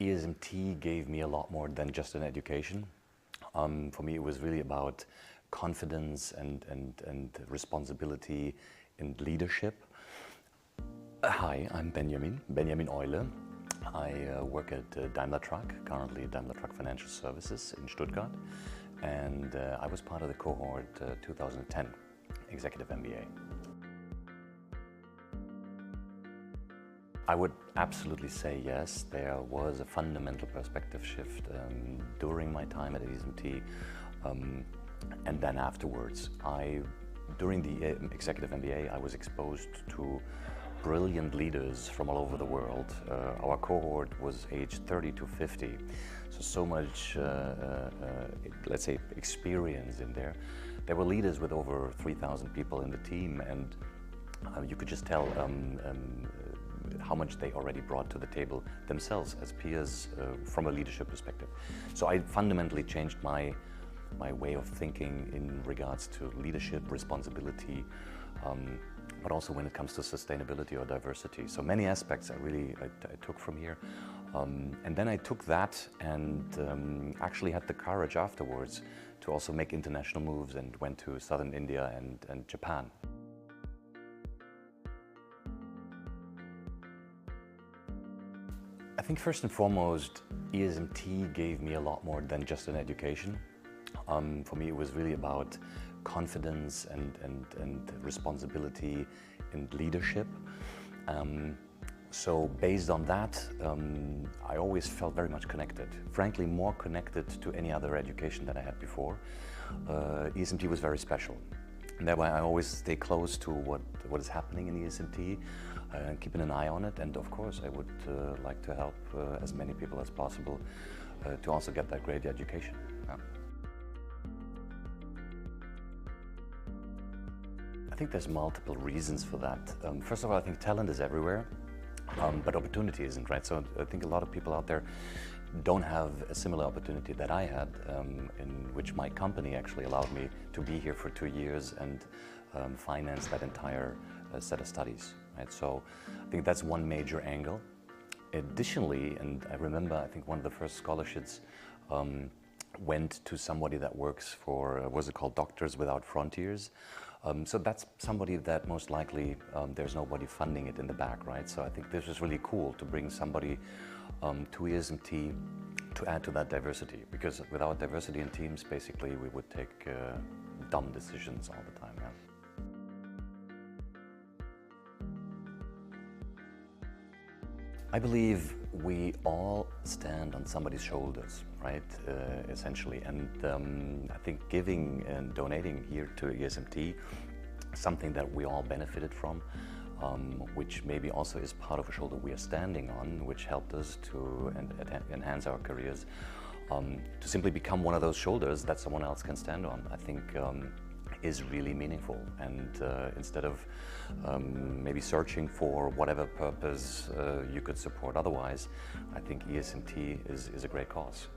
ESMT gave me a lot more than just an education. For me, it was really about confidence and responsibility and leadership. Hi, I'm Benjamin Eule. I work at Daimler Truck, currently Daimler Truck Financial Services in Stuttgart, and I was part of the cohort 2010 Executive MBA. I would absolutely say yes, there was a fundamental perspective shift during my time at ESMT and then afterwards. During the Executive MBA, I was exposed to brilliant leaders from all over the world. Our cohort was aged 30 to 50, so much, let's say, experience in there. There were leaders with over 3,000 people in the team, and you could just tell how much they already brought to the table themselves as peers from a leadership perspective. So I fundamentally changed my way of thinking in regards to leadership, responsibility, but also when it comes to sustainability or diversity. So many aspects I took from here. And then I took that and actually had the courage afterwards to also make international moves and went to southern India and Japan. I think first and foremost, ESMT gave me a lot more than just an education. For me, it was really about confidence and responsibility and leadership. So based on that, I always felt very much connected. Frankly, more connected to any other education that I had before. ESMT was very special. And thereby I always stay close to what is happening in ESMT, keeping an eye on it, and of course I would like to help as many people as possible to also get that great education. Yeah. I think there's multiple reasons for that. First of all, I think talent is everywhere, but opportunity isn't, right? So I think a lot of people out there don't have a similar opportunity that I had, in which my company actually allowed me to be here for 2 years and finance that entire set of studies, right? So I think that's one major angle. Additionally, and I remember, I think one of the first scholarships went to somebody that works for, what's it called, Doctors Without Frontiers. So that's somebody that most likely there's nobody funding it in the back, right? So I think this is really cool to bring somebody to ESMT to add to that diversity, because without diversity in teams, basically we would take dumb decisions all the time. Yeah. I believe we all stand on somebody's shoulders, right, essentially, and I think giving and donating here to ESMT, something that we all benefited from, which maybe also is part of a shoulder we are standing on, which helped us to enhance our careers, to simply become one of those shoulders that someone else can stand on, I think is really meaningful. And instead of maybe searching for whatever purpose you could support otherwise, I think ESMT is a great cause.